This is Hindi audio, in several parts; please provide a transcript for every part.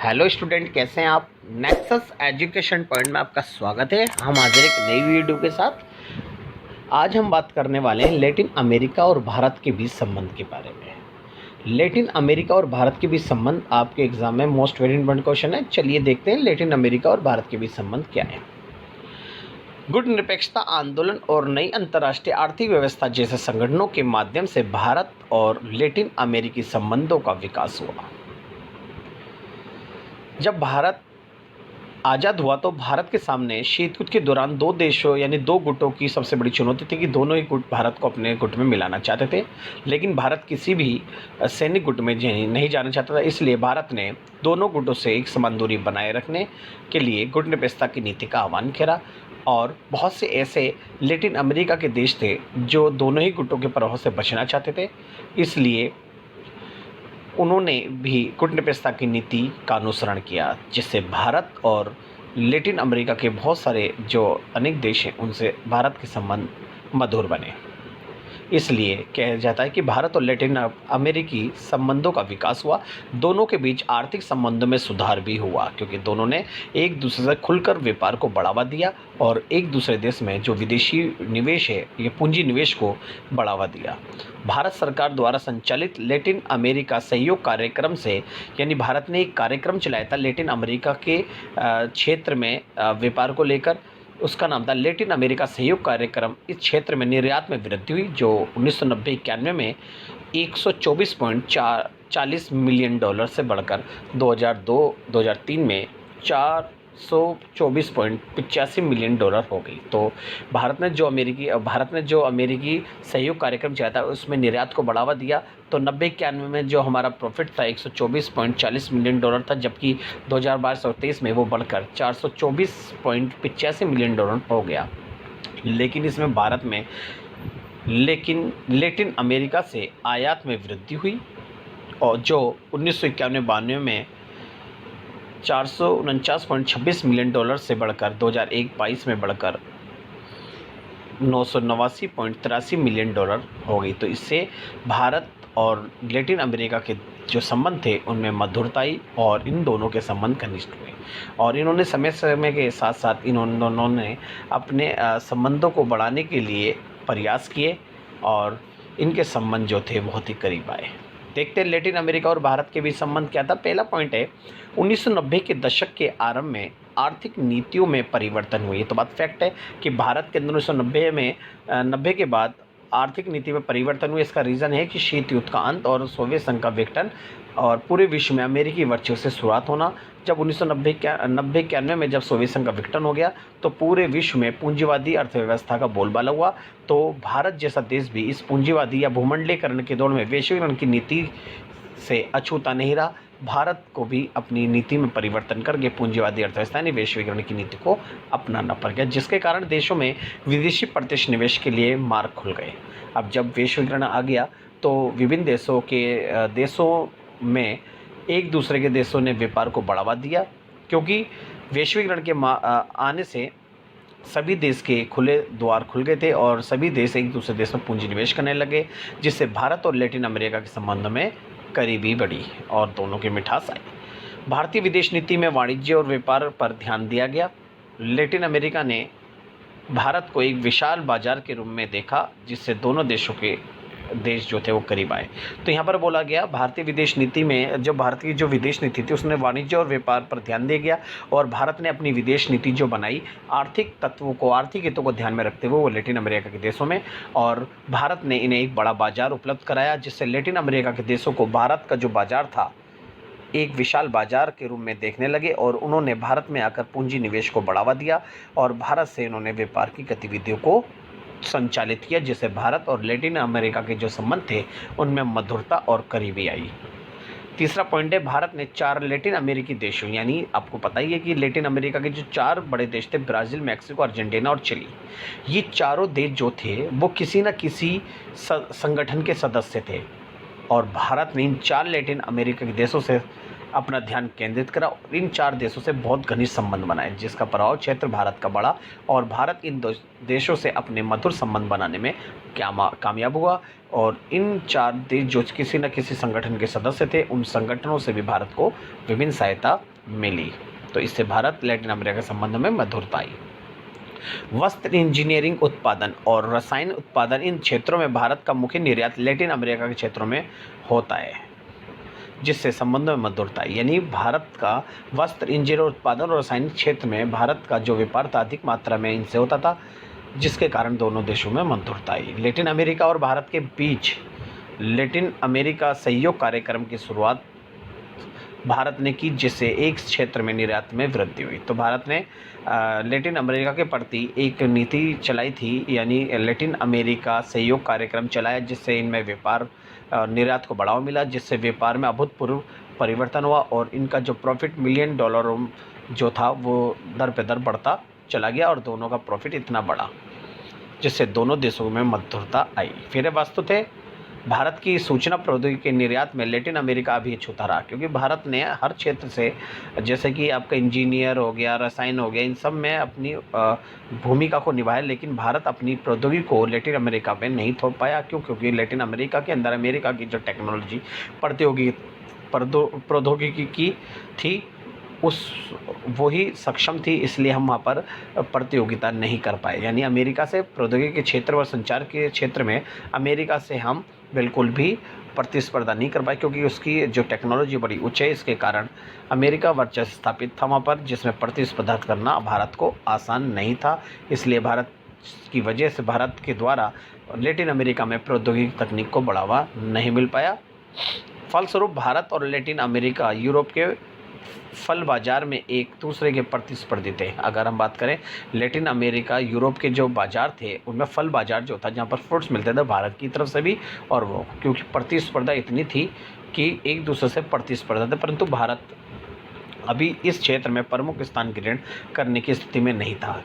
हेलो स्टूडेंट, कैसे हैं आप। नेक्सस एजुकेशन पॉइंट में आपका स्वागत है। हम हाजिर एक नई वीडियो के साथ। आज हम बात करने वाले हैं लैटिन अमेरिका और भारत के बीच संबंध के बारे में। लैटिन अमेरिका और भारत के बीच संबंध आपके एग्जाम में मोस्ट वेरी इंपॉर्टेंट क्वेश्चन है। चलिए देखते हैं लैटिन अमेरिका और भारत के बीच संबंध क्या है। गुट निरपेक्षता आंदोलन और नई अंतर्राष्ट्रीय आर्थिक व्यवस्था जैसे संगठनों के माध्यम से भारत और लैटिन अमेरिकी संबंधों का विकास हुआ। जब भारत आज़ाद हुआ तो भारत के सामने शीत युद्ध के दौरान दो देशों यानी दो गुटों की सबसे बड़ी चुनौती थी कि दोनों ही गुट भारत को अपने गुट में मिलाना चाहते थे, लेकिन भारत किसी भी सैनिक गुट में नहीं जाना चाहता था। इसलिए भारत ने दोनों गुटों से एक समान दूरी बनाए रखने के लिए गुट निरपेक्षता की नीति का आह्वान किया। और बहुत से ऐसे लैटिन अमेरिका के देश थे जो दोनों ही गुटों के प्रभाव से बचना चाहते थे, इसलिए उन्होंने भी गुट निरपेक्षता की नीति का अनुसरण किया, जिससे भारत और लैटिन अमेरिका के बहुत सारे जो अनेक देश हैं उनसे भारत के संबंध मधुर बने। इसलिए कहा जाता है कि भारत और लैटिन अमेरिकी संबंधों का विकास हुआ। दोनों के बीच आर्थिक संबंधों में सुधार भी हुआ, क्योंकि दोनों ने एक दूसरे से खुलकर व्यापार को बढ़ावा दिया और एक दूसरे देश में जो विदेशी निवेश है ये पूंजी निवेश को बढ़ावा दिया। भारत सरकार द्वारा संचालित लैटिन अमेरिका सहयोग कार्यक्रम से, यानी भारत ने एक कार्यक्रम चलाया था लैटिन अमेरिका के क्षेत्र में व्यापार को लेकर। उसका नाम था लैटिन अमेरिका सहयोग कार्यक्रम। इस क्षेत्र में निर्यात में वृद्धि हुई, जो 1990-91 में 124.40 मिलियन डॉलर से बढ़कर 2002-2003 में 424.85 मिलियन डॉलर हो गई। तो भारत ने जो अमेरिकी सहयोग कार्यक्रम चलाया था उसमें निर्यात को बढ़ावा दिया। तो 90-91 में जो हमारा प्रॉफिट था 124.40 मिलियन डॉलर था, जबकि 2022-23 में वो बढ़कर 424.85 मिलियन डॉलर हो गया। लेकिन इसमें लैटिन अमेरिका से आयात में वृद्धि हुई, और जो 1991-92 में 449.26 मिलियन डॉलर से बढ़कर 2001-22 में बढ़कर 989.83 मिलियन डॉलर हो गई। तो इससे भारत और लैटिन अमेरिका के जो संबंध थे उनमें मधुरता आई और इन दोनों के संबंध घनिष्ठ हुए। और इन्होंने समय समय के साथ साथ इन्होंने अपने संबंधों को बढ़ाने के लिए प्रयास किए और इनके संबंध जो थे बहुत ही करीब आए। देखते हैं लैटिन अमेरिका और भारत के बीच संबंध क्या था। पहला पॉइंट है 1990 के दशक के आरंभ में आर्थिक नीतियों में परिवर्तन हुए। ये तो बात फैक्ट है कि भारत के अंदर 1990 के बाद आर्थिक नीति में परिवर्तन हुए। इसका रीज़न है कि शीत युद्ध का अंत और सोवियत संघ का विघटन और पूरे विश्व में अमेरिकी वर्चस्व से शुरुआत होना। जब 1990-91 में जब सोवियत संघ का विघटन हो गया तो पूरे विश्व में पूंजीवादी अर्थव्यवस्था का बोलबाला हुआ। तो भारत जैसा देश भी इस पूंजीवादी या भूमंडलीकरण के दौर में वैश्वीकरण की नीति से अछूता नहीं रहा। भारत को भी अपनी नीति में परिवर्तन करके पूंजीवादी अर्थव्यवस्था यानी वैश्वीकरण की नीति को अपनाना पड़ गया, जिसके कारण देशों में विदेशी प्रत्यक्ष निवेश के लिए मार्ग खुल गए। अब जब वैश्वीकरण आ गया तो विभिन्न देशों में एक दूसरे के देशों ने व्यापार को बढ़ावा दिया, क्योंकि वैश्वीकरण के आने से सभी देश के खुले द्वार खुल गए थे और सभी देश एक दूसरे देश में पूंजी निवेश करने लगे, जिससे भारत और लैटिन अमेरिका के संबंध में करीबी बढ़ी और दोनों की मिठास आई। भारतीय विदेश नीति में वाणिज्य और व्यापार पर ध्यान दिया गया। लैटिन अमेरिका ने भारत को एक विशाल बाजार के रूप में देखा, जिससे दोनों देश जो थे वो करीब आए। तो यहाँ पर बोला गया भारतीय विदेश नीति में भारत की जो विदेश नीति थी उसने वाणिज्य और व्यापार पर ध्यान दिया गया, और भारत ने अपनी विदेश नीति जो बनाई आर्थिक हितों को ध्यान में रखते हुए वो लैटिन अमेरिका के देशों में, और भारत ने इन्हें एक बड़ा बाजार उपलब्ध कराया, जिससे लैटिन अमेरिका के देशों को भारत का जो बाजार था एक विशाल बाजार के रूप में देखने लगे, और उन्होंने भारत में आकर पूंजी निवेश को बढ़ावा दिया और भारत से इन्होंने व्यापार की गतिविधियों को संचालित किया, जिससे भारत और लैटिन अमेरिका के जो संबंध थे उनमें मधुरता और करीबी आई। तीसरा पॉइंट है भारत ने 4 लैटिन अमेरिकी देशों, यानी आपको पता ही है कि लैटिन अमेरिका के जो 4 बड़े देश थे ब्राज़ील, मैक्सिको, अर्जेंटीना और चिली, ये चारों देश जो थे वो किसी न किसी संगठन के सदस्य थे, और भारत ने इन 4 लैटिन अमेरिका के देशों से अपना ध्यान केंद्रित करा और इन 4 देशों से बहुत घनिष्ठ संबंध बनाए, जिसका प्रभाव क्षेत्र भारत का बढ़ा और भारत इन देशों से अपने मधुर संबंध बनाने में कामयाब हुआ। और इन 4 देश जो किसी न किसी संगठन के सदस्य थे, उन संगठनों से भी भारत को विभिन्न सहायता मिली। तो इससे भारत लैटिन अमेरिका के संबंध में मधुरता आई। वस्त्र, इंजीनियरिंग उत्पादन और रसायन उत्पादन, इन क्षेत्रों में भारत का मुख्य निर्यात लैटिन अमेरिका के क्षेत्रों में होता है, जिससे संबंधों में मधुरता आई। यानी भारत का वस्त्र, इंजीनियर उत्पादन और रासायनिक क्षेत्र में भारत का जो व्यापार था अधिक मात्रा में इनसे होता था, जिसके कारण दोनों देशों में मधुरता आई। लैटिन अमेरिका और भारत के बीच लैटिन अमेरिका सहयोग कार्यक्रम की शुरुआत भारत ने की, जिससे एक क्षेत्र में निर्यात में वृद्धि हुई। तो भारत ने लैटिन अमेरिका के प्रति एक नीति चलाई थी, यानी लैटिन अमेरिका सहयोग कार्यक्रम चलाया, जिससे इनमें व्यापार निर्यात को बढ़ावा मिला, जिससे व्यापार में अभूतपूर्व परिवर्तन हुआ और इनका जो प्रॉफिट $1 मिलियन जो था वो दर पे दर बढ़ता चला गया और दोनों का प्रॉफिट इतना बढ़ा, जिससे दोनों देशों में मधुरता आई। फिर वास्तु थे भारत की सूचना प्रौद्योगिकी के निर्यात में लैटिन अमेरिका अभी छूता रहा, क्योंकि भारत ने हर क्षेत्र से, जैसे कि आपका इंजीनियर हो गया, रसायन हो गया, इन सब में अपनी भूमिका को निभाया, लेकिन भारत अपनी प्रौद्योगिकी को लैटिन अमेरिका में नहीं थोप पाया। क्यों? क्योंकि लैटिन अमेरिका के अंदर अमेरिका की जो टेक्नोलॉजी प्रौद्योगिकी की थी वही सक्षम थी, इसलिए हम वहाँ पर प्रतियोगिता नहीं कर पाए। यानी अमेरिका से प्रौद्योगिकी के क्षेत्र और संचार के क्षेत्र में अमेरिका से हम बिल्कुल भी प्रतिस्पर्धा नहीं कर पाए, क्योंकि उसकी जो टेक्नोलॉजी बड़ी उच्च है। इसके कारण अमेरिका वर्चस्व स्थापित था वहाँ पर, जिसमें प्रतिस्पर्धा करना भारत को आसान नहीं था। इसलिए भारत की वजह से भारत के द्वारा लैटिन अमेरिका में प्रौद्योगिकी तकनीक को बढ़ावा नहीं मिल पाया। फलस्वरूप भारत और लैटिन अमेरिका यूरोप के फल बाज़ार में एक दूसरे के प्रतिस्पर्धी थे। अगर हम बात करें लैटिन अमेरिका, यूरोप के जो बाज़ार थे उनमें फल बाज़ार जो था, जहाँ पर फ्रूट्स मिलते थे भारत की तरफ से भी, और वो क्योंकि प्रतिस्पर्धा इतनी थी कि एक दूसरे से प्रतिस्पर्धा थे, परंतु भारत अभी इस क्षेत्र में प्रमुख स्थान ग्रहण करने की स्थिति में नहीं था।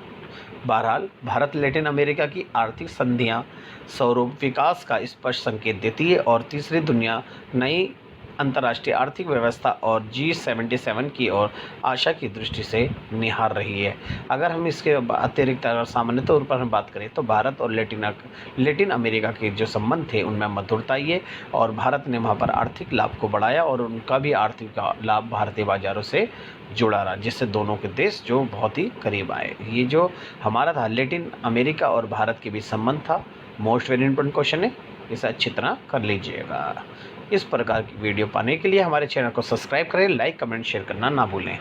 बहरहाल भारत लैटिन अमेरिका की आर्थिक संधियाँ स्वरूप विकास का स्पष्ट संकेत देती है और तीसरी दुनिया नई अंतर्राष्ट्रीय आर्थिक व्यवस्था और G77 की ओर आशा की दृष्टि से निहार रही है। अगर हम इसके अतिरिक्त अगर सामान्य तौर पर हम बात करें तो भारत और लैटिन अमेरिका के जो संबंध थे उनमें मधुरता आई है और भारत ने वहाँ पर आर्थिक लाभ को बढ़ाया और उनका भी आर्थिक लाभ भारतीय बाज़ारों से जुड़ा रहा, जिससे दोनों के देश जो बहुत ही करीब आए। ये जो हमारा था लैटिन अमेरिका और भारत के बीच संबंध था, मोस्ट वेरी इंपॉर्टेंट क्वेश्चन है, इसे अच्छी तरह कर लीजिएगा। इस प्रकार की वीडियो पाने के लिए हमारे चैनल को सब्सक्राइब करें, लाइक, कमेंट, शेयर करना ना भूलें।